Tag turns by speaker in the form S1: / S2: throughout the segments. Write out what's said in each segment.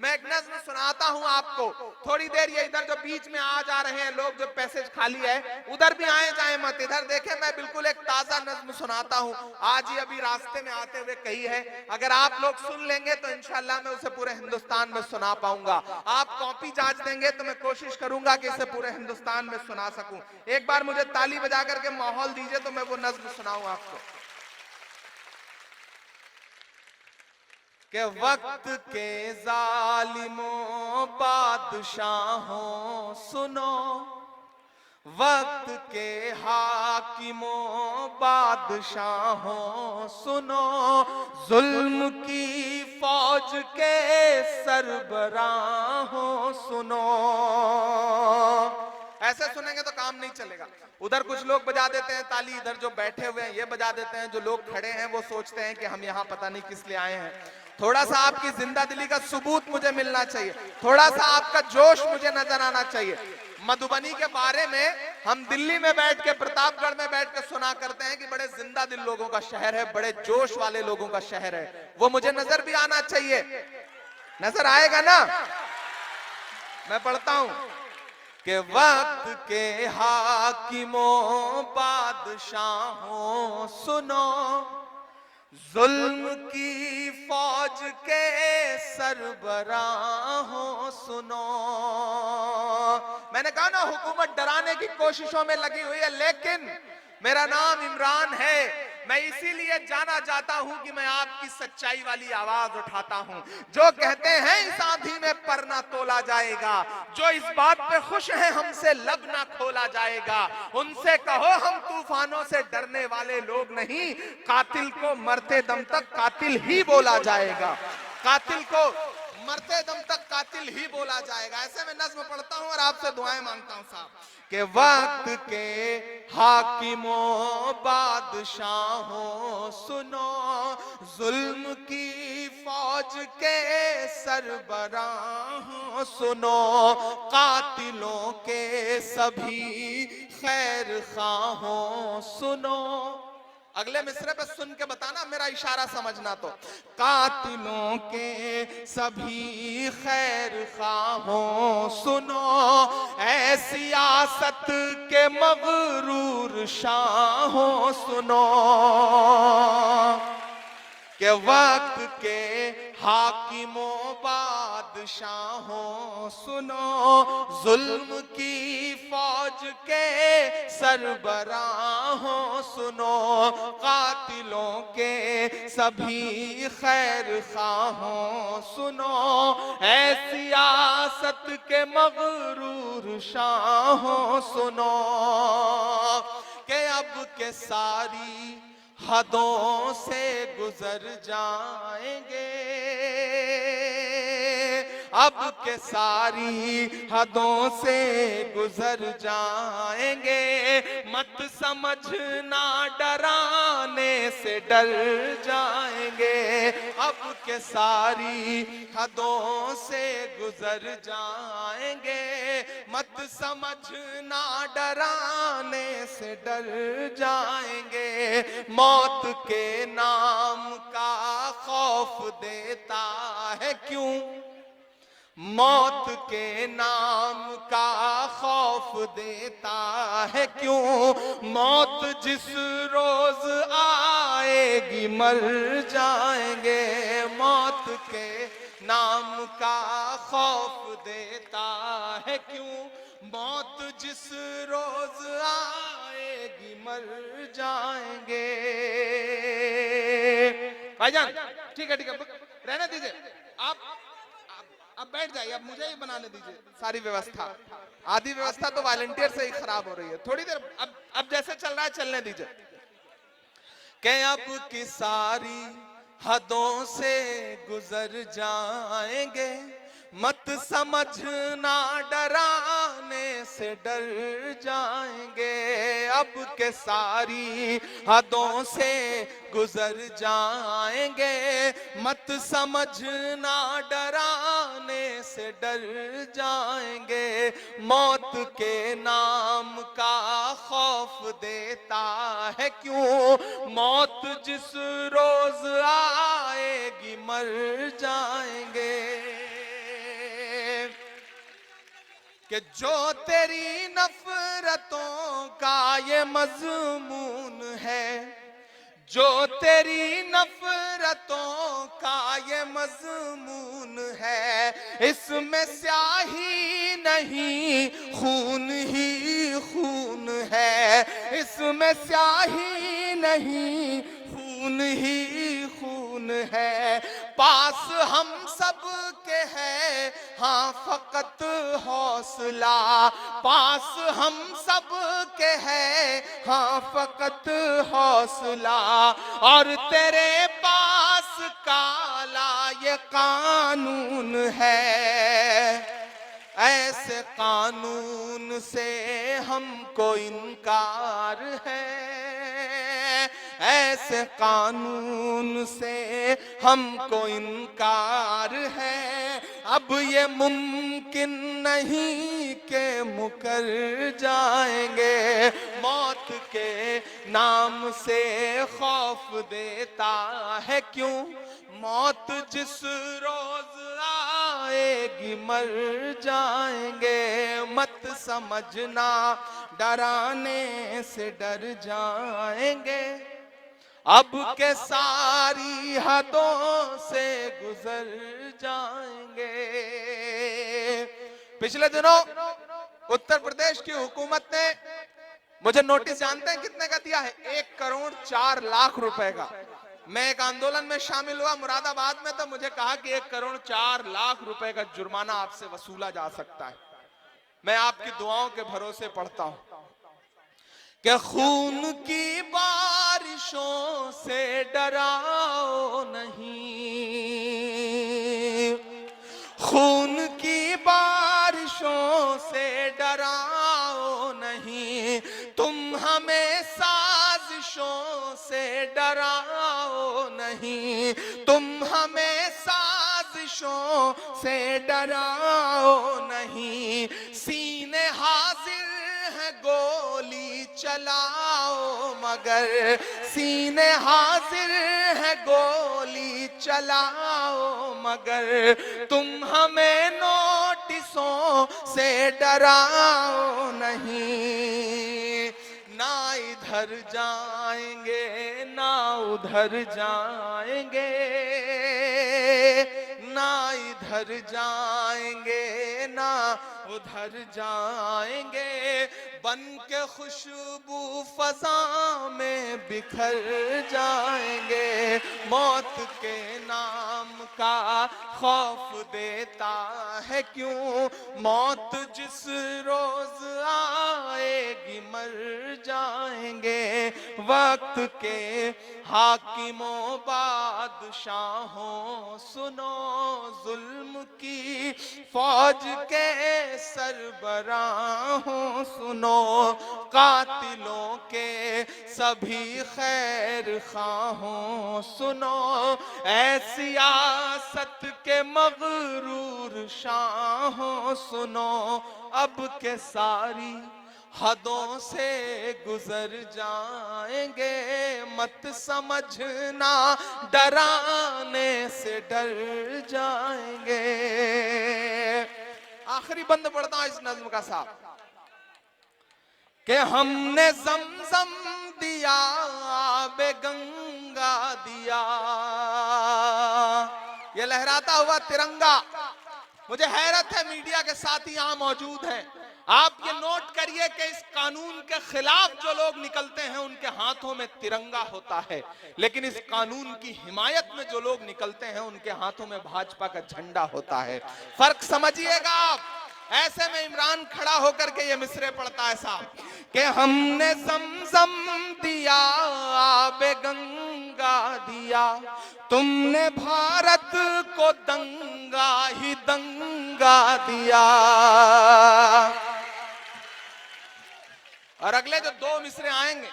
S1: मैं एक नज्म सुनाता हूं आपको, थोड़ी देर ये इधर जो बीच में आ जा रहे हैं लोग, जो पैसेज खाली है उधर भी आए जाए मत, इधर देखें, मैं बिल्कुल एक ताजा नज्म सुनाता हूं, आज ही अभी रास्ते में आते हुए कही है। अगर आप लोग सुन लेंगे तो इंशाल्लाह मैं उसे पूरे हिंदुस्तान में सुना पाऊंगा। आप कॉपी जांच देंगे तो मैं कोशिश करूंगा कि इसे पूरे हिंदुस्तान में सुना सकूं। एक बार मुझे ताली बजा करके माहौल दीजिए तो मैं वो नज्म सुनाऊं आपको। के वक्त के जालिमों बादशाहों सुनो, वक्त के हाकिमों बादशाहों सुनो, जुल्म की फौज के सरबराहों सुनो। ऐसे सुनेंगे तो काम नहीं चलेगा। उधर कुछ लोग बजा देते हैं ताली, इधर जो बैठे हुए हैं ये बजा देते हैं, जो लोग खड़े हैं वो सोचते हैं कि हम यहाँ पता नहीं किस लिए आए हैं। थोड़ा सा आपकी जिंदा दिली का सबूत मुझे मिलना चाहिए, थोड़ा सा आपका जोश मुझे नजर आना चाहिए। मधुबनी के बारे में हम दिल्ली में बैठ के, प्रतापगढ़ में बैठ के सुना करते हैं कि बड़े जिंदा दिल लोगों का शहर है, बड़े जोश वाले लोगों का शहर है, वो मुझे नजर भी आना चाहिए। नजर आएगा ना? मैं पढ़ता हूं कि वक्त के हाकिमों बादशाहों सुनो, जुल्म की फौज के सरबराहों सुनो। मैंने कहा ना हुकूमत डराने की कोशिशों में लगी हुई है, लेकिन मेरा नाम इमरान है। मैं इसीलिए जाना चाहता हूं कि मैं आपकी सच्चाई वाली आवाज उठाता हूं। जो कहते हैं इस आंधी में पर ना तोला जाएगा, जो इस बात पे खुश हैं हमसे लब ना खोला जाएगा, उनसे कहो हम तूफानों से डरने वाले लोग नहीं, कातिल को मरते दम तक कातिल ही बोला जाएगा, कातिल को मरते दम तक कातिल ही बोला जाएगा। ऐसे में नज्म पढ़ता हूं और आपसे दुआएं मांगता हूं साहब कि वक्त के हाकिमों बादशाहों सुनो, जुल्म की फौज के सरबराहों सुनो, कातिलों के सभी खैर खाहों सुनो। अगले मिसरे पे सुन के बताना, मेरा इशारा समझना। तो कातिलों के सभी खैर खाहों सुनो, ऐ सियासत के मगरूर शाहों सुनो, के वक्त के हाकिमों बादशाहों सुनो, जुल्म की फौज के सरबराहों सुनो, कातिलों के सभी खैर खाहों सुनो, ऐ सियासत के मगरूर शाहों सुनो, के अब के सारी हदों से गुजर जाएंगे, अब के सारी हदों से गुजर जाएंगे, मत समझना डराने से डर जाएंगे, अब के सारी हदों से गुजर जाएंगे, मत समझना डराने से डर जाएंगे, मौत के नाम का खौफ देता है क्यों, मौत के नाम का खौफ देता है क्यों, मौत जिस रोज आएगी मर जाएंगे, मौत के नाम का खौफ देता है क्यों, मौत जिस रोज आएगी मर जाएंगे। भाईजान ठीक है, रहने दीजिए, आप अब बैठ जाइए, अब मुझे ही बनाने दीजिए सारी व्यवस्था। आधी व्यवस्था तो वॉलंटियर से ही खराब हो रही है, थोड़ी देर अब जैसे चल रहा है चलने दीजिए। कि अब की सारी हदों से गुजर जाएंगे, मत समझना डराने से डर जाएंगे, अब के सारी हदों से गुजर जाएंगे, मत समझना डराने से डर जाएंगे, मौत के नाम का खौफ देता है क्यों, मौत जिस रोज आएगी मर जाएंगे। कि जो तेरी नफरतों का ये मजमून है, जो तेरी नफरतों का ये मजमून है, इसमें स्याही नहीं खून ही खून है, इसमें स्याही नहीं खून ही खून है। पास हम सब के है हाँ फकत हौसला, पास हम सब के है हाँ फकत हौसला, और तेरे पास काला ये कानून है। ऐसे कानून से हमको इनकार है, ऐसे कानून से हमको इनकार है। अब ये मुमकिन नहीं के मुकर जाएंगे, मौत के नाम से खौफ देता है क्यों, मौत जिस रोज आएगी मर जाएंगे। मत समझना डराने से डर जाएंगे, अब के सारी हदों से गुजर जाएंगे। पिछले दिनों उत्तर प्रदेश की हुकूमत ने मुझे नोटिस जानते हैं कितने का दिया है? 1,04,00,000 रुपए का। मैं एक आंदोलन में शामिल हुआ मुरादाबाद में, तो मुझे कहा कि 1,04,00,000 रुपए का जुर्माना आपसे वसूला जा सकता है। मैं आपकी दुआओं के भरोसे पढ़ता हूं कि खून की बारिशों से डराओ नहीं, खून की बारिशों से डराओ नहीं, तुम हमें साजिशों से डराओ नहीं, तुम हमें साजिशों से डराओ नहीं। सीने हाजिर है गोली चलाओ मगर, सीने हाजिर है गोली चलाओ मगर, तुम हमें नोटिसों से डराओ नहीं। ना इधर जाएंगे ना उधर जाएंगे, ना इधर जाएंगे ना उधर जाएंगे, बन के खुशबू फजा में बिखर जाएंगे। मौत के नाम का खौफ देता है क्यों, मौत जिस रोज आएगी मर जाएंगे। वक्त के हाकिमों बादशाहों सुनो, जुल्म की फौज के सरबराहों सुनो, कातिलों के सभी खैर खाहों सुनो, ऐ सियासत के मगरूर शाहों सुनो, अब के सारी हदों से गुजर जाएंगे। मत समझना डराने से डर जाएंगे। आखिरी बंद पढ़ता हूं इस नज्म का साहब कि हमने जमजम दिया आबे गंगा दिया, ये लहराता हुआ तिरंगा। मुझे हैरत है मीडिया के साथी यहां मौजूद हैं, आप ये नोट करिए कि इस कानून के खिलाफ जो लोग निकलते हैं उनके हाथों में तिरंगा होता है, लेकिन इस कानून की हिमायत में जो लोग निकलते हैं उनके हाथों में भाजपा का झंडा होता है। फर्क समझिएगा आप। ऐसे में इमरान खड़ा होकर के ये मिसरे पढ़ता है साहब कि हमने जमजम दिया आबे गंगा दिया, तुमने भारत को दंगा ही दंगा दिया। और अगले जो दो मिसरे आएंगे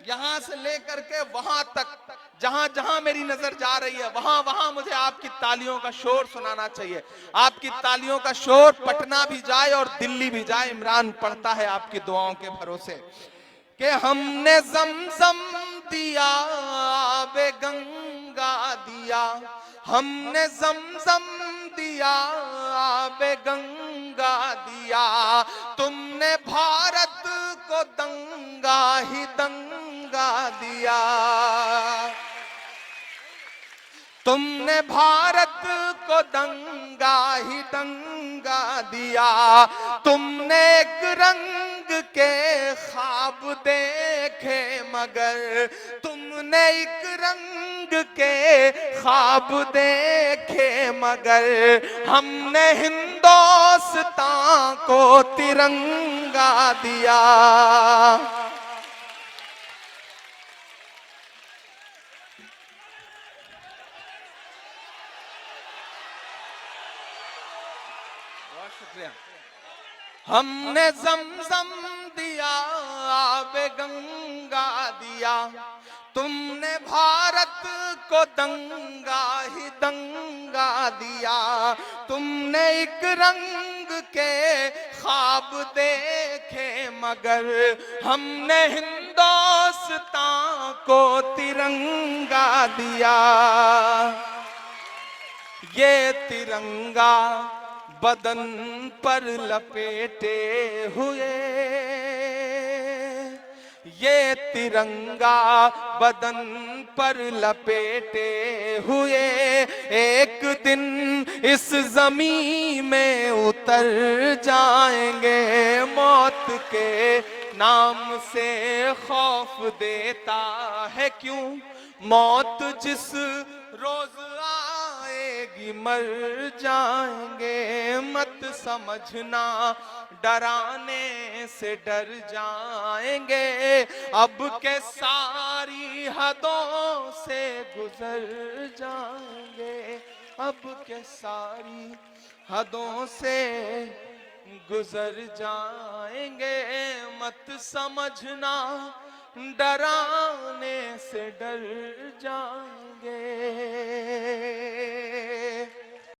S1: यहां से लेकर के वहां तक, जहां जहां मेरी नजर जा रही है वहां वहां मुझे आपकी तालियों का शोर सुनाना चाहिए। आपकी तालियों का शोर पटना भी जाए और दिल्ली भी जाए। इमरान पढ़ता है आपकी दुआओं के भरोसे कि हमने जमजम दिया बे गंगा दिया, हमने जमजम दिया बे गंगा दंगा दिया, तुमने भारत को दंगा ही दंगा दिया। तुमने भारत को दंगा ही दंगा दिया, तुमने एक रंग के ख्वाब देखे मगर, तुमने एक रंग के ख्वाब देखे मगर, हमने हिंदुस्तान को तिरंगा दिया। शुक्रिया। हमने जमजम दिया, आबे गंगा दिया, तुमने भारत को दंगा ही दंगा दिया। तुमने एक रंग के ख्वाब देखे मगर, हमने हिंदुस्तान को तिरंगा दिया। ये तिरंगा बदन पर लपेटे हुए, ये तिरंगा बदन पर लपेटे हुए, एक दिन इस जमीन में उतर जाएंगे। मौत के नाम से खौफ देता है क्यों, मौत जिस रोज आएगी मर जाएंगे। मत समझना डराने से डर जाएंगे, अब के सारी हदों से गुजर जाएंगे। अब के सारी हदों से गुजर जाएंगे। मत समझना डराने से डर जाएंगे।